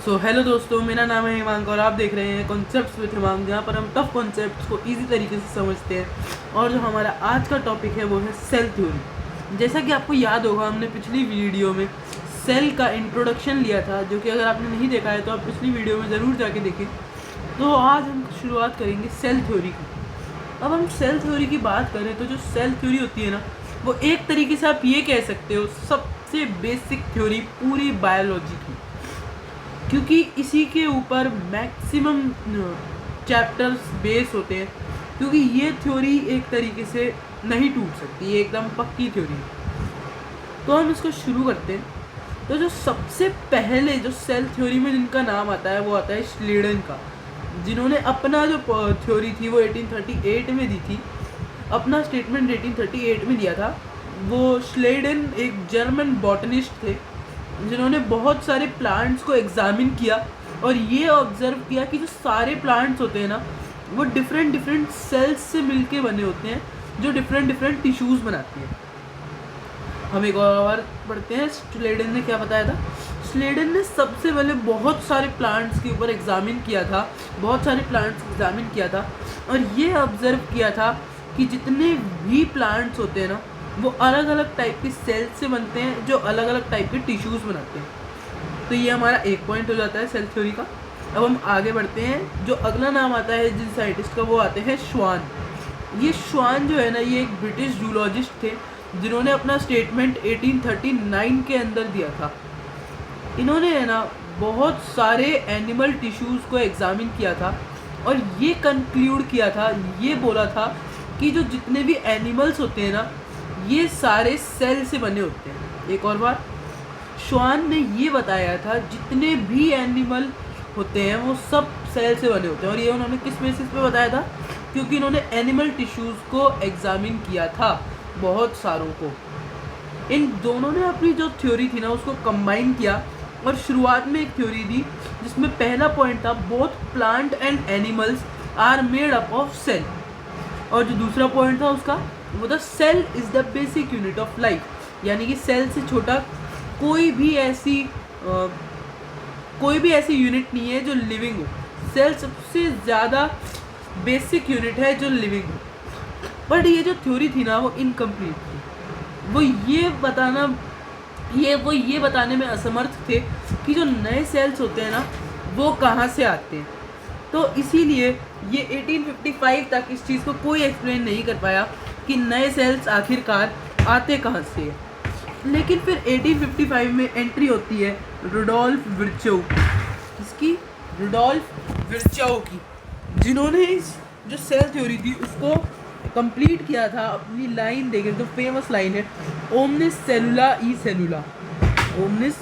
Hello दोस्तों, मेरा नाम है हिमांक और आप देख रहे हैं कॉन्सेप्ट्स विद हिमांक, जहाँ पर हम टफ कॉन्सेप्ट्स को इजी तरीके से समझते हैं। और जो हमारा आज का टॉपिक है वो है सेल थ्योरी। जैसा कि आपको याद होगा, हमने पिछली वीडियो में सेल का इंट्रोडक्शन लिया था, जो कि अगर आपने नहीं देखा है तो आप पिछली वीडियो में ज़रूर जाके देखें। तो आज हम शुरुआत करेंगे सेल थ्योरी की। अब हम सेल थ्योरी की बात करें तो जो सेल थ्योरी होती है ना, वो एक तरीके से आप ये कह सकते हो सबसे बेसिक थ्योरी पूरी बायोलॉजी की, क्योंकि इसी के ऊपर मैक्सिमम चैप्टर्स बेस होते हैं। क्योंकि ये थ्योरी एक तरीके से नहीं टूट सकती, ये एकदम पक्की थ्योरी है। तो हम इसको शुरू करते हैं। तो जो सबसे पहले जो सेल थ्योरी में जिनका नाम आता है वो आता है श्लेडन का, जिन्होंने अपना जो थ्योरी थी वो 1838 में दी थी। अपना स्टेटमेंट 1838 में दिया था। वो श्लेडन एक जर्मन बॉटनिस्ट थे, जिन्होंने बहुत सारे प्लांट्स को एग्जामिन किया और ये ऑब्ज़र्व किया कि जो सारे प्लांट्स होते हैं ना, वो डिफरेंट डिफरेंट सेल्स से मिलके बने होते हैं, जो डिफरेंट डिफरेंट टिश्यूज़ बनाती हैं। हम एक और पढ़ते हैं श्लेडन ने क्या बताया था। श्लेडन ने सबसे पहले बहुत सारे प्लांट्स के ऊपर एग्जामिन किया था, बहुत सारे प्लांट्स एग्जामिन किया था और ये ऑब्ज़र्व किया था कि जितने भी प्लांट्स होते हैं ना, वो अलग अलग टाइप के सेल्स से बनते हैं, जो अलग अलग टाइप के टिश्यूज़ बनाते हैं। तो ये हमारा एक पॉइंट हो जाता है सेल थ्योरी का। अब हम आगे बढ़ते हैं। जो अगला नाम आता है जिन साइंटिस्ट का, वो आते हैं श्वान। ये श्वान जो है ना, ये एक ब्रिटिश जूलॉजिस्ट थे, जिन्होंने अपना स्टेटमेंट 1839 के अंदर दिया था। इन्होंने है ना बहुत सारे एनिमल टिश्यूज़ को एग्जामिन किया था और ये कंक्लूड किया था, ये बोला था कि जो जितने भी एनिमल्स होते हैं ना, ये सारे सेल से बने होते हैं। एक और बार, श्वान ने ये बताया था जितने भी एनिमल होते हैं वो सब सेल से बने होते हैं। और ये उन्होंने किस बेसिस पे बताया था? क्योंकि इन्होंने एनिमल टिश्यूज़ को एग्जामिन किया था, बहुत सारों को। इन दोनों ने अपनी जो थ्योरी थी ना, उसको कंबाइन किया और शुरुआत में एक थ्योरी दी जिसमें पहला पॉइंट था both plant and animals are made up of cell, और जो दूसरा पॉइंट था उसका वो था cell is the basic unit of life, यानी कि सेल से छोटा कोई भी ऐसी यूनिट नहीं है जो लिविंग हो। सेल सबसे ज़्यादा बेसिक यूनिट है जो लिविंग हो। बट ये जो थ्योरी थी ना, वो इनकम्प्लीट थी। वो ये बताने में असमर्थ थे कि जो नए सेल्स होते हैं ना, वो कहाँ से आते हैं। तो इसीलिए ये 1855 तक इस चीज़ को कोई एक्सप्लेन नहीं कर पाया कि नए सेल्स आखिरकार आते कहाँ से हैं। लेकिन फिर 1855 में एंट्री होती है रुडोल्फ विर्चोव की। इसकी रुडोल्फ विर्चोव की, जिन्होंने इस जो सेल थ्योरी थी उसको कंप्लीट किया था अपनी लाइन देकर। जो फेमस लाइन है, ओमनिस सेलुला ई सेलुला, ओमनिस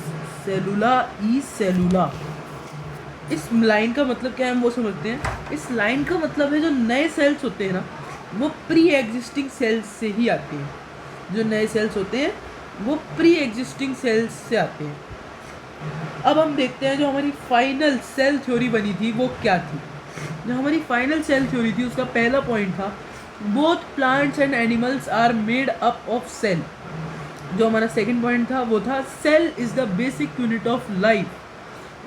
सेलुला ई सेलुला। इस लाइन का मतलब क्या है हम वो समझते हैं। इस लाइन का मतलब है जो नए सेल्स होते हैं ना, वो प्री एग्जिस्टिंग सेल्स से ही आते हैं। जो नए सेल्स होते हैं वो प्री एग्जिस्टिंग सेल्स से आते हैं। अब हम देखते हैं जो हमारी फाइनल सेल थ्योरी बनी थी वो क्या थी। जो हमारी फाइनल सेल थ्योरी थी उसका पहला पॉइंट था both plants and animals are made up of cell. जो हमारा सेकंड पॉइंट था वो था cell is the basic unit of life.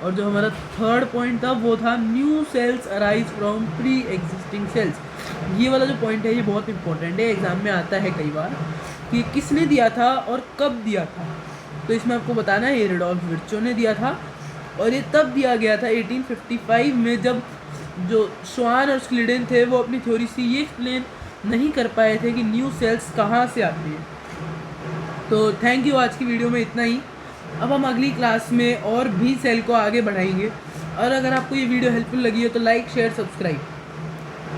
और जो हमारा थर्ड पॉइंट था वो था new cells arise from pre existing cells. ये वाला जो पॉइंट है ये बहुत इंपॉर्टेंट है, एग्जाम में आता है कई बार कि किसने दिया था और कब दिया था। तो इसमें आपको बताना है ये रुडोल्फ विर्चोव ने दिया था और ये तब दिया गया था 1855 में, जब जो श्वान और श्लेडन थे वो अपनी थ्योरी से ये एक्सप्लेन नहीं कर पाए थे कि न्यू सेल्स कहाँ से आती हैं। तो थैंक यू, आज की वीडियो में इतना ही। अब हम अगली क्लास में और भी सेल को आगे बढ़ाएंगे। और अगर आपको ये वीडियो हेल्पफुल लगी हो तो लाइक, शेयर, सब्सक्राइब।